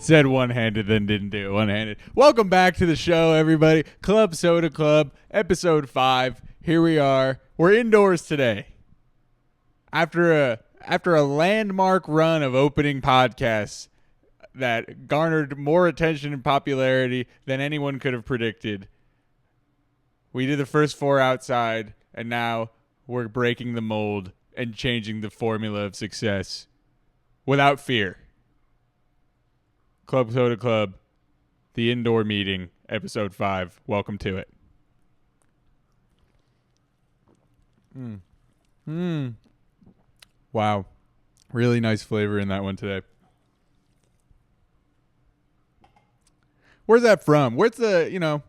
Said one-handed, then didn't do it one-handed. Welcome back to the show, everybody. Club Soda Club, episode 5. Here we are. We're indoors today. After a landmark run of opening podcasts that garnered more attention and popularity than anyone could have predicted, we did the first 4 outside, and now we're breaking the mold and changing the formula of success without fear. Club Soda Club, the indoor meeting, episode 5. Welcome to it. Wow. Really nice flavor in that one today. Where's that from? Where's the,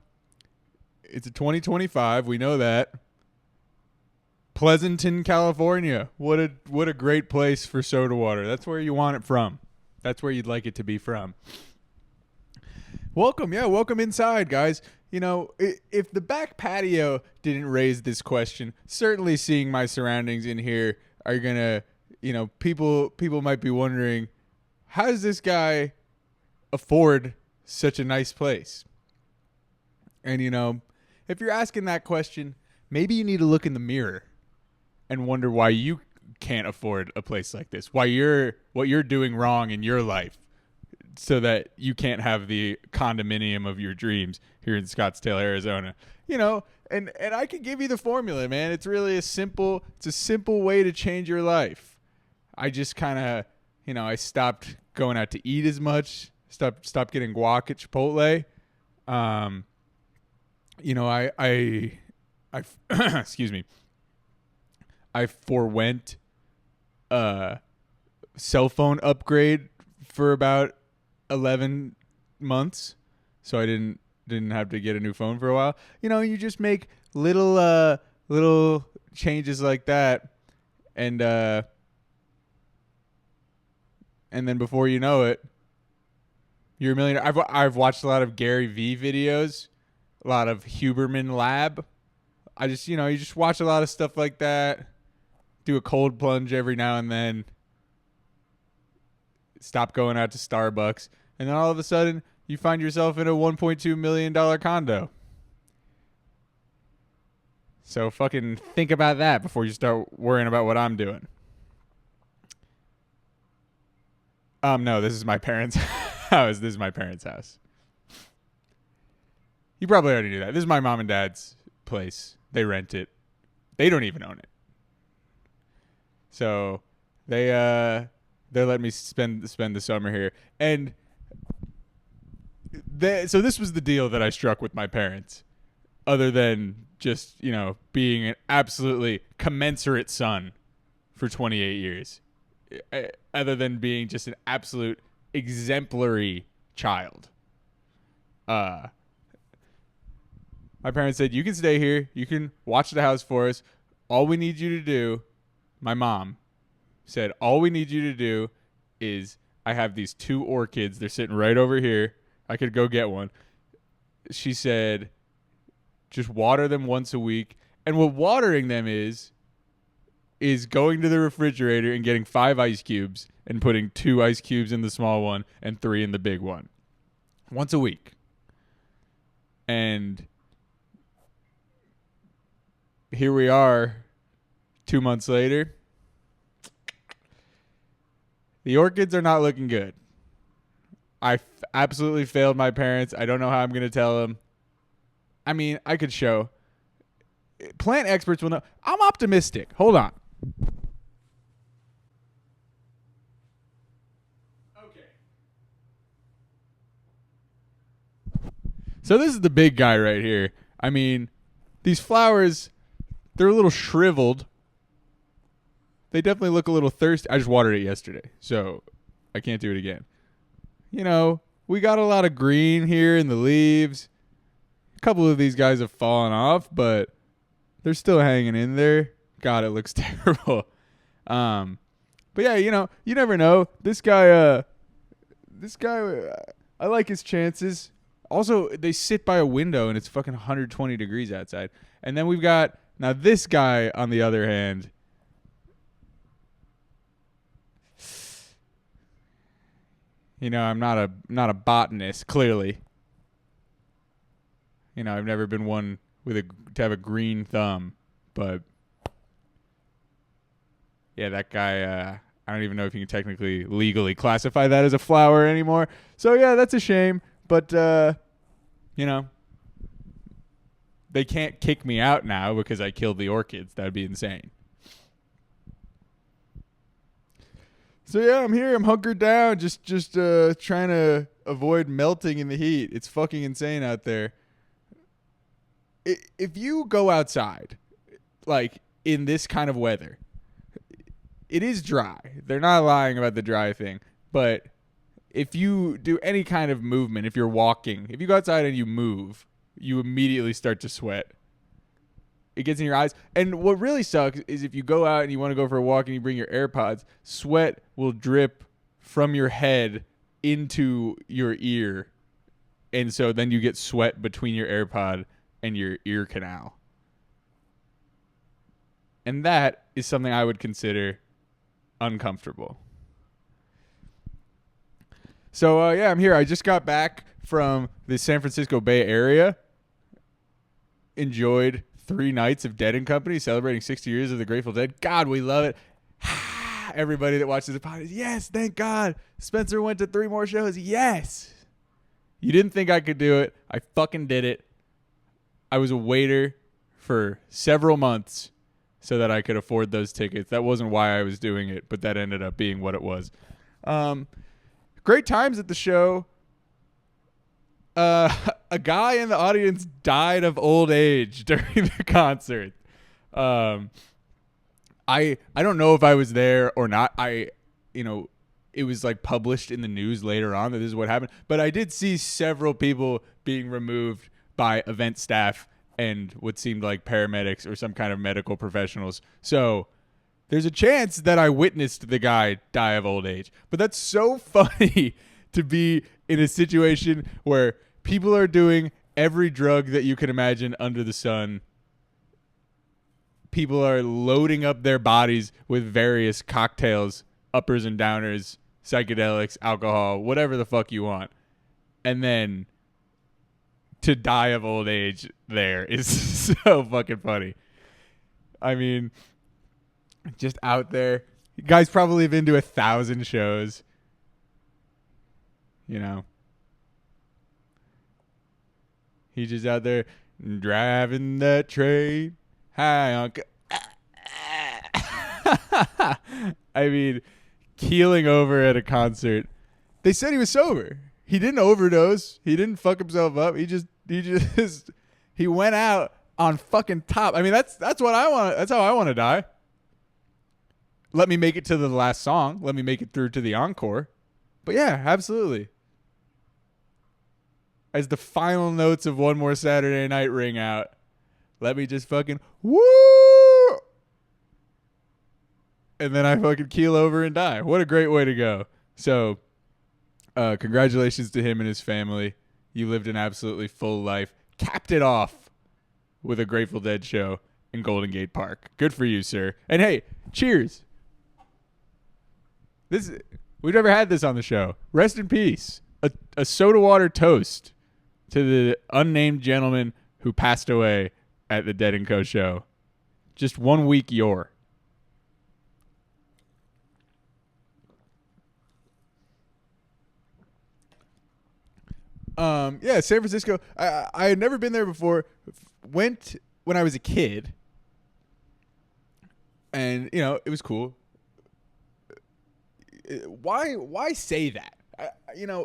it's a 2025. We know that. Pleasanton, California. What a great place for soda water. That's where you want it from. That's where you'd like it to be from. Welcome inside, guys. If the back patio didn't raise this question, certainly seeing my surroundings in here are gonna, people might be wondering, how does this guy afford such a nice place? And if you're asking that question, maybe you need to look in the mirror and wonder why you can't afford a place like this. What you're doing wrong in your life so that you can't have the condominium of your dreams here in Scottsdale, Arizona. And I can give you the formula, man. It's really a simple way to change your life. I just kind of, I stopped going out to eat as much, stopped getting guac at Chipotle. I excuse me. I forwent cell phone upgrade for about 11 months, so I didn't have to get a new phone for a while. You just make little changes like that, and then before you know it, you're a millionaire. I've watched a lot of Gary Vee videos, a lot of Huberman Lab. I just you just watch a lot of stuff like that. Do a cold plunge every now and then. Stop going out to Starbucks. And then all of a sudden, you find yourself in a $1.2 million condo. So fucking think about that before you start worrying about what I'm doing. No, this is my parents' house. This is my parents' house. You probably already knew that. This is my mom and dad's place. They rent it. They don't even own it. So they let me spend the summer here, and so this was the deal that I struck with my parents, other than just being an absolutely commensurate son for 28 years, other than being just an absolute exemplary child. My parents said, you can stay here, you can watch the house for us. All we need you to do. My mom said, all we need you to do is, I have these 2 orchids. They're sitting right over here. I could go get one. She said, just water them once a week. And what watering them is going to the refrigerator and getting 5 ice cubes and putting 2 ice cubes in the small one and 3 in the big one. Once a week. And here we are 2 months later. The orchids are not looking good. I absolutely failed my parents. I don't know how I'm going to tell them. I mean, I could show. Plant experts will know. I'm optimistic. Hold on. Okay. So this is the big guy right here. I mean, these flowers, they're a little shriveled. They definitely look a little thirsty. I just watered it yesterday, so I can't do it again. We got a lot of green here in the leaves. A couple of these guys have fallen off, but they're still hanging in there. God, it looks terrible. But yeah, you never know. This guy, I like his chances. Also, they sit by a window, and it's fucking 120 degrees outside. And then we've got, now this guy, on the other hand, I'm not a botanist, clearly. I've never been one to have a green thumb, but yeah, that guy, I don't even know if you can technically legally classify that as a flower anymore. So yeah, that's a shame, but they can't kick me out now because I killed the orchids. That would be insane. So yeah, I'm here. I'm hunkered down, just trying to avoid melting in the heat. It's fucking insane out there. If you go outside, like in this kind of weather, it is dry. They're not lying about the dry thing. But if you do any kind of movement, if you're walking, if you go outside and you move, you immediately start to sweat. It gets in your eyes. And what really sucks is if you go out and you want to go for a walk and you bring your AirPods, sweat will drip from your head into your ear. And so then you get sweat between your AirPod and your ear canal. And that is something I would consider uncomfortable. So, yeah, I'm here. I just got back from the San Francisco Bay Area. Enjoyed 3 nights of Dead & Company celebrating 60 years of the Grateful Dead. God, we love it. Everybody that watches the podcast, yes, thank God. Spencer went to 3 more shows. Yes. You didn't think I could do it. I fucking did it. I was a waiter for several months so that I could afford those tickets. That wasn't why I was doing it, but that ended up being what it was. Great times at the show. A guy in the audience died of old age during the concert. I don't know if I was there or not. It was like published in the news later on that this is what happened. But I did see several people being removed by event staff and what seemed like paramedics or some kind of medical professionals. So there's a chance that I witnessed the guy die of old age. But that's so funny to be in a situation where people are doing every drug that you can imagine under the sun. People are loading up their bodies with various cocktails, uppers and downers, psychedelics, alcohol, whatever the fuck you want. And then to die of old age there is so fucking funny. I mean, just out there. You guys probably been to 1,000 shows. He's just out there driving that train high on. I mean, keeling over at a concert. They said he was sober. He didn't overdose. He didn't fuck himself up. He went out on fucking top. I mean, that's what I want. That's how I want to die. Let me make it to the last song. Let me make it through to the encore. But yeah, absolutely. As the final notes of One More Saturday Night ring out, let me just fucking woo! And then I fucking keel over and die. What a great way to go. So, congratulations to him and his family. You lived an absolutely full life. Capped it off with a Grateful Dead show in Golden Gate Park. Good for you, sir. And hey, cheers. We've never had this on the show. Rest in peace. A soda water toast to the unnamed gentleman who passed away at the Dead & Co. show. Just 1 week your. Yeah, San Francisco. I had never been there before. Went when I was a kid. And, it was cool. Why say that?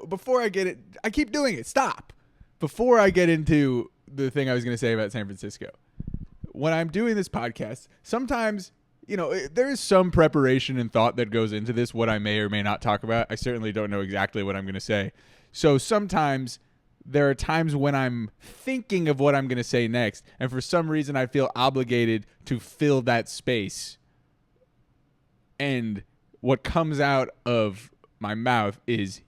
Before I get it, I keep doing it. Stop. Before I get into the thing I was going to say about San Francisco, when I'm doing this podcast, sometimes, there is some preparation and thought that goes into this, what I may or may not talk about. I certainly don't know exactly what I'm going to say. So sometimes there are times when I'm thinking of what I'm going to say next, and for some reason I feel obligated to fill that space. And what comes out of my mouth is,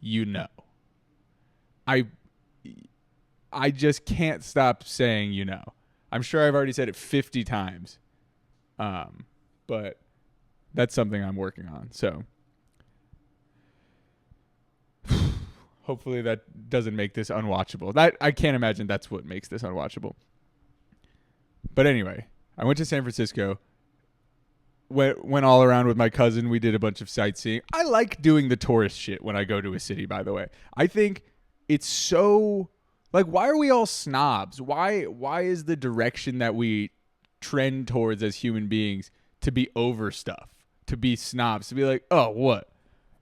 I just can't stop saying, I'm sure I've already said it 50 times. But that's something I'm working on. So Hopefully that doesn't make this unwatchable. That I can't imagine that's what makes this unwatchable. But anyway, I went to San Francisco. Went all around with my cousin. We did a bunch of sightseeing. I like doing the tourist shit when I go to a city, by the way. I think it's so like, why are we all snobs? Why is the direction that we trend towards as human beings to be over stuff, to be snobs, to be like, oh, what?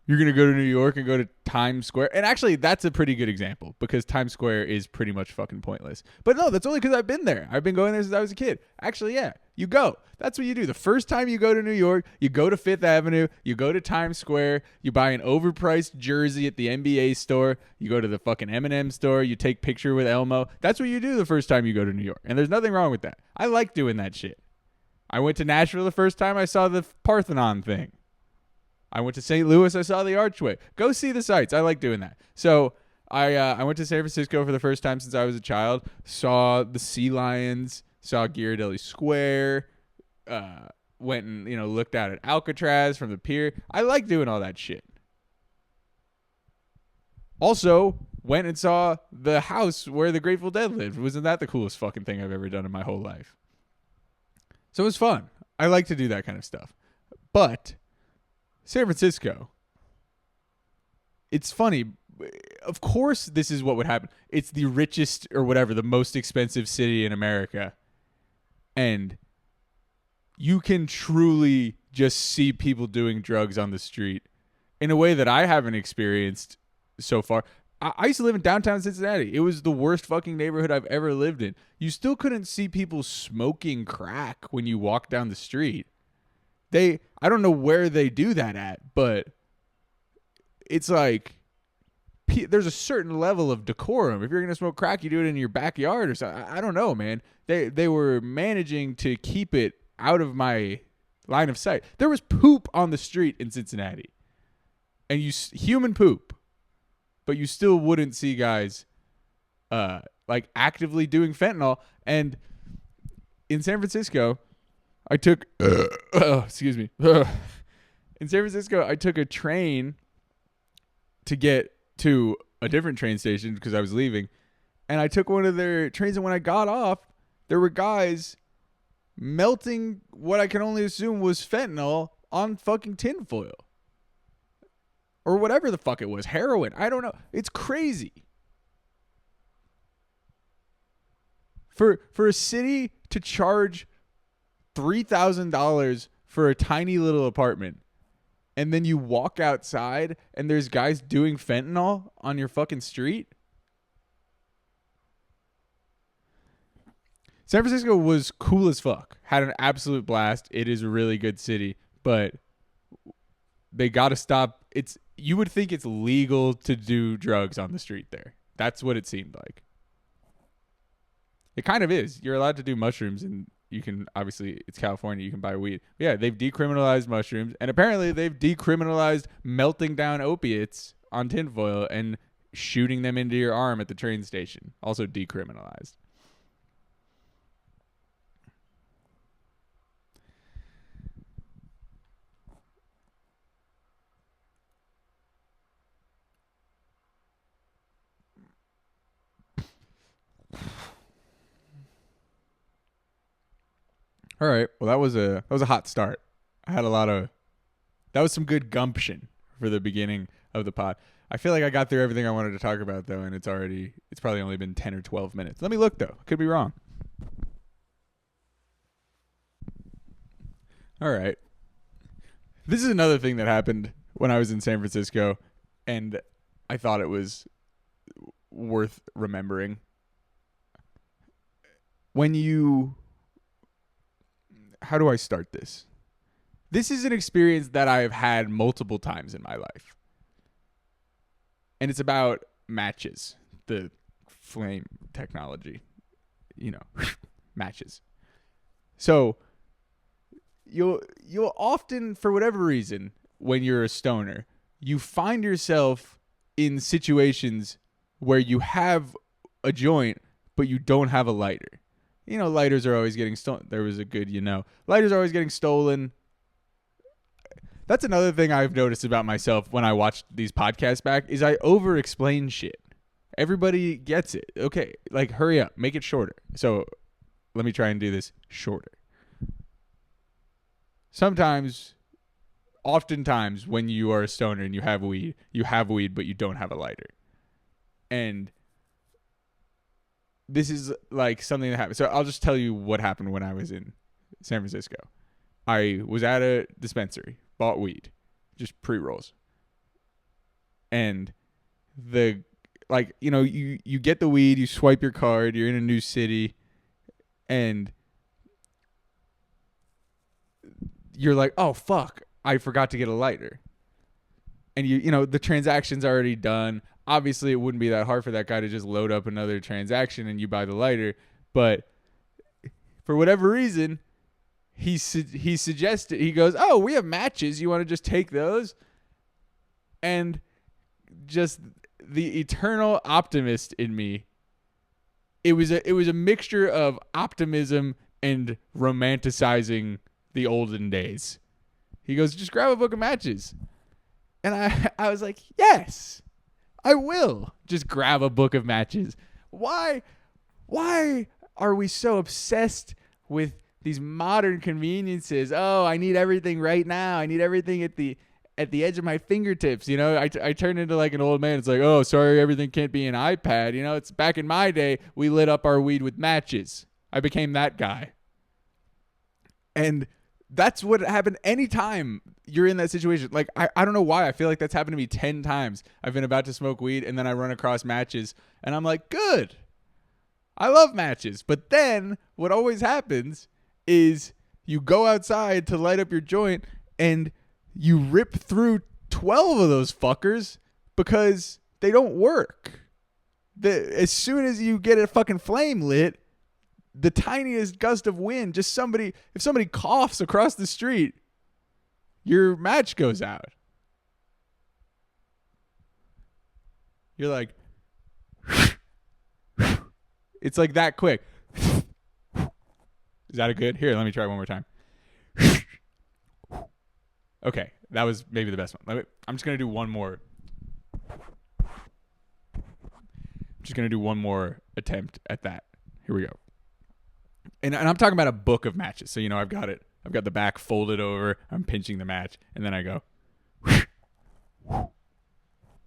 You're going to go to New York and go to Times Square? And actually, that's a pretty good example because Times Square is pretty much fucking pointless. But no, that's only because I've been there. I've been going there since I was a kid. Actually, yeah, you go. That's what you do. The first time you go to New York, you go to Fifth Avenue, you go to Times Square, you buy an overpriced jersey at the NBA store, you go to the fucking M&M store, you take picture with Elmo. That's what you do the first time you go to New York. And there's nothing wrong with that. I like doing that shit. I went to Nashville the first time I saw the Parthenon thing. I went to St. Louis. I saw the Archway. Go see the sights. I like doing that. So I went to San Francisco for the first time since I was a child. Saw the Sea Lions. Saw Ghirardelli Square. Went and looked out at Alcatraz from the pier. I like doing all that shit. Also went and saw the house where the Grateful Dead lived. Wasn't that the coolest fucking thing I've ever done in my whole life? So it was fun. I like to do that kind of stuff. But San Francisco, it's funny. Of course, this is what would happen. It's the richest or whatever, the most expensive city in America. And you can truly just see people doing drugs on the street in a way that I haven't experienced so far. I used to live in downtown Cincinnati. It was the worst fucking neighborhood I've ever lived in. You still couldn't see people smoking crack when you walk down the street. I don't know where they do that at, but it's like there's a certain level of decorum. If you're going to smoke crack, you do it in your backyard or something. I don't know, man. They were managing to keep it out of my line of sight. There was poop on the street in Cincinnati. And human poop. But you still wouldn't see guys like actively doing fentanyl. And in San Francisco, I took excuse me. In San Francisco, I took a train to get to a different train station because I was leaving. And I took one of their trains, and when I got off, there were guys melting what I can only assume was fentanyl on fucking tinfoil. Or whatever the fuck it was. Heroin. I don't know. It's crazy. For a city to charge $3,000 for a tiny little apartment, and then you walk outside and there's guys doing fentanyl on your fucking street. San Francisco was cool as fuck. Had an absolute blast. It is a really good city, but they got to stop. You would think it's legal to do drugs on the street there. That's what it seemed like. It kind of is. You're allowed to do mushrooms, and you can, obviously, it's California, you can buy weed. But yeah, they've decriminalized mushrooms, and apparently they've decriminalized melting down opiates on tinfoil and shooting them into your arm at the train station. Also decriminalized. All right. Well, that was a hot start. I had that was some good gumption for the beginning of the pod. I feel like I got through everything I wanted to talk about though, and it's probably only been 10 or 12 minutes. Let me look though. Could be wrong. All right. This is another thing that happened when I was in San Francisco, and I thought it was worth remembering. How do I start this? This is an experience that I've had multiple times in my life. And it's about matches, the flame technology, matches. So you'll often, for whatever reason, when you're a stoner, you find yourself in situations where you have a joint, but you don't have a lighter. Lighters are always getting stolen. There was a good, lighters are always getting stolen. That's another thing I've noticed about myself when I watch these podcasts back is I over-explain shit. Everybody gets it. Okay, like hurry up, make it shorter. So let me try and do this shorter. Oftentimes when you are a stoner and you have weed, but you don't have a lighter. And this is like something that happened. So I'll just tell you what happened when I was in San Francisco. I was at a dispensary, bought weed, just pre-rolls. And you get the weed, you swipe your card, you're in a new city, and you're like, oh, fuck, I forgot to get a lighter. And the transaction's already done. Obviously, it wouldn't be that hard for that guy to just load up another transaction and you buy the lighter. But for whatever reason, he suggested, he goes, oh, we have matches. You want to just take those? And just the eternal optimist in me, it was a mixture of optimism and romanticizing the olden days. He goes, just grab a book of matches. And I was like, yes, I will just grab a book of matches. Why are we so obsessed with these modern conveniences? Oh, I need everything right now. I need everything at the edge of my fingertips. I turn into like an old man. It's like, oh, sorry, everything can't be an iPad. It's back in my day, we lit up our weed with matches. I became that guy. And that's what happened anytime you're in that situation. Like, I don't know why. I feel like that's happened to me 10 times. I've been about to smoke weed, and then I run across matches, and I'm like, good. I love matches. But then what always happens is you go outside to light up your joint, and you rip through 12 of those fuckers because they don't work. As soon as you get a fucking flame lit, the tiniest gust of wind, if somebody coughs across the street, your match goes out. You're like, it's like that quick. Is that a good? Here, let me try one more time. Okay, that was maybe the best one. I'm just going to do one more. I'm just going to do one more attempt at that. Here we go. And I'm talking about a book of matches. So, I've got the back folded over. I'm pinching the match. And then I go.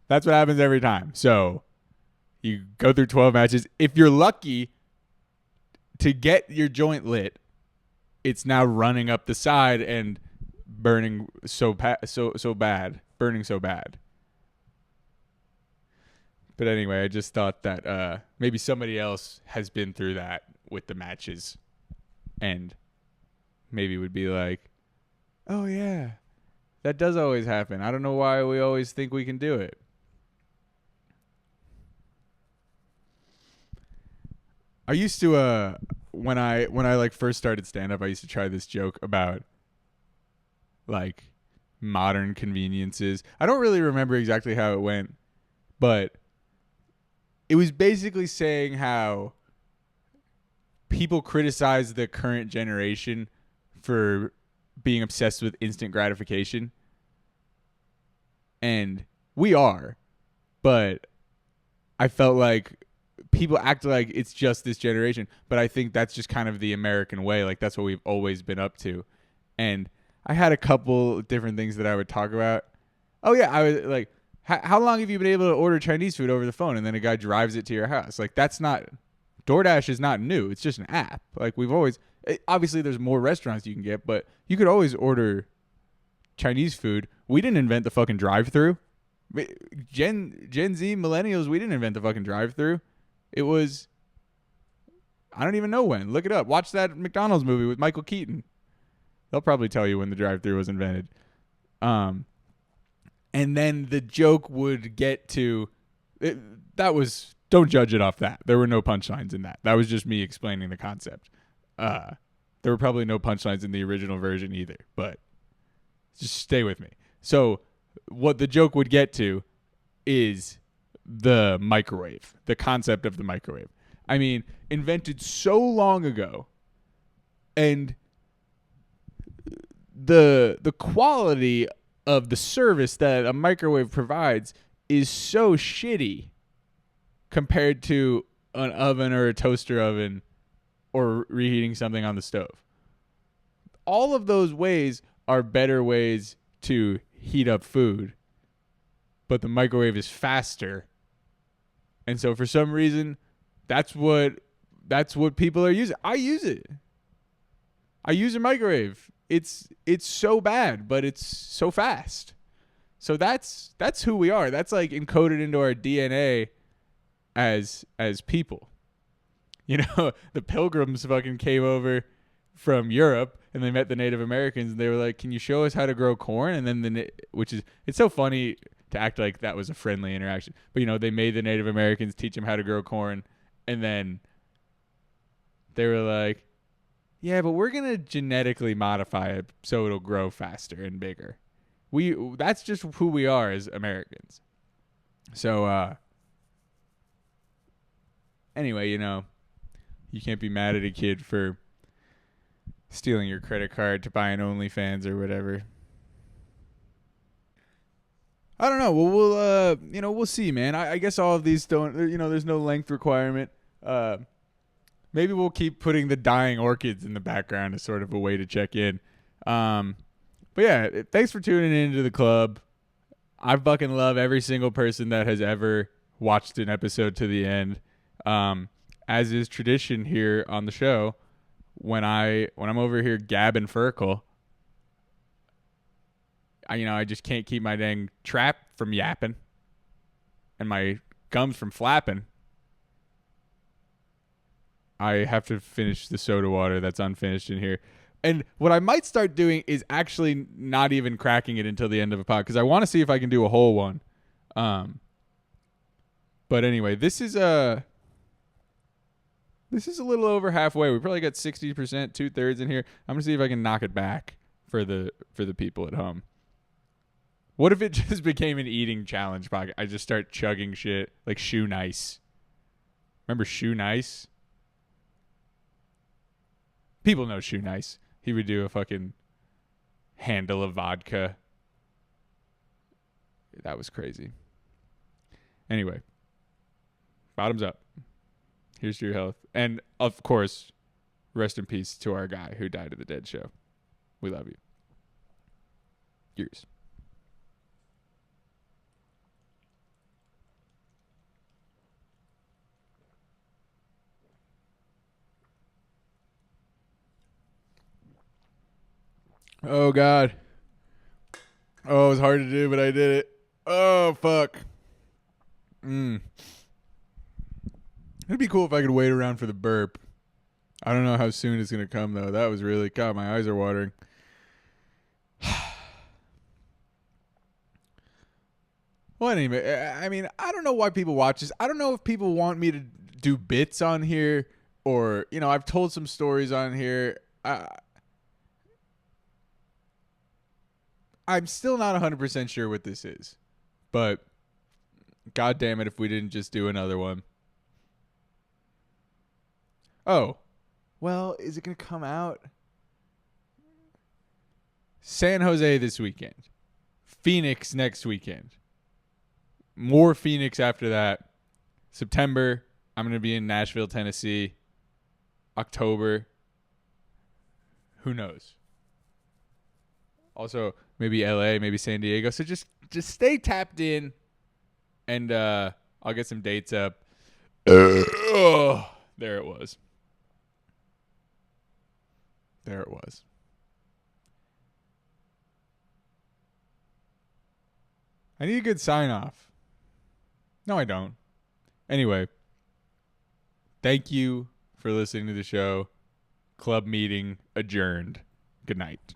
That's what happens every time. So you go through 12 matches. If you're lucky to get your joint lit, it's now running up the side and burning so bad. But anyway, I just thought that maybe somebody else has been through that with the matches and maybe would be like, oh yeah, that does always happen. I don't know why we always think we can do it. I used to when I like first started stand up, I used to try this joke about like modern conveniences. I don't really remember exactly how it went, but it was basically saying how people criticize the current generation for being obsessed with instant gratification. And we are. But I felt like people act like it's just this generation. But I think that's just kind of the American way. Like, that's what we've always been up to. And I had a couple different things that I would talk about. Oh, yeah. I was like, how long have you been able to order Chinese food over the phone and then a guy drives it to your house? Like, that's not... DoorDash is not new. It's just an app. Like, we've always... Obviously, there's more restaurants you can get, but you could always order Chinese food. We didn't invent the fucking drive-thru. Gen Z, millennials, we didn't invent the fucking drive-thru. It was... I don't even know when. Look it up. Watch that McDonald's movie with Michael Keaton. They'll probably tell you when the drive-thru was invented. And then the joke would get to... that was... Don't judge it off that. There were no punchlines in that. That was just me explaining the concept. There were probably no punchlines in the original version either, but just stay with me. So what the joke would get to is the microwave, the concept of the microwave. I mean, invented so long ago, and the quality of the service that a microwave provides is so shitty compared to an oven or a toaster oven or reheating something on the stove. All of those ways are better ways to heat up food, but the microwave is faster. And so for some reason, that's what people are using. I use it. I use a microwave. It's so bad, but it's so fast. So that's who we are. That's like encoded into our DNA as people. You know, the Pilgrims fucking came over from Europe and they met the Native Americans and they were like, "Can you show us how to grow corn?" And then it's so funny to act like that was a friendly interaction. But you know, they made the Native Americans teach them how to grow corn, and then they were like, "Yeah, but we're going to genetically modify it so it'll grow faster and bigger." That's just who we are as Americans. So anyway, you know, you can't be mad at a kid for stealing your credit card to buy an OnlyFans or whatever. I don't know. Well, we'll see, man. I guess all of these don't, there's no length requirement. Maybe we'll keep putting the dying orchids in the background as sort of a way to check in. But yeah, thanks for tuning into the club. I fucking love every single person that has ever watched an episode to the end. As is tradition here on the show, when I'm over here gabbing Furkle, I just can't keep my dang trap from yapping and my gums from flapping. I have to finish the soda water that's unfinished in here. And what I might start doing is actually not even cracking it until the end of a pod, because I want to see if I can do a whole one. But anyway, this is a little over halfway. We probably got 60%, 2/3 in here. I'm gonna see if I can knock it back for the people at home. What if it just became an eating challenge podcast? I just start chugging shit like Shoe Nice. Remember Shoe Nice? People know Shoe Nice. He would do a fucking handle of vodka. That was crazy. Anyway, bottoms up. Here's to your health. And, of course, rest in peace to our guy who died at the Dead Show. We love you. Yours. Oh, God. Oh, it was hard to do, but I did it. Oh, fuck. It'd be cool if I could wait around for the burp. I don't know how soon it's going to come, though. That was really... God, my eyes are watering. Well, anyway, I mean, I don't know why people watch this. I don't know if people want me to do bits on here or, I've told some stories on here. I'm still not 100% sure what this is, but God damn it if we didn't just do another one. Oh, well, is it going to come out? San Jose this weekend. Phoenix next weekend. More Phoenix after that. September, I'm going to be in Nashville, Tennessee. October, who knows? Also, maybe LA, maybe San Diego. So just stay tapped in, and I'll get some dates up. Oh, there it was. There it was. I need a good sign off. No, I don't. Anyway, thank you for listening to the show. Club meeting adjourned. Good night.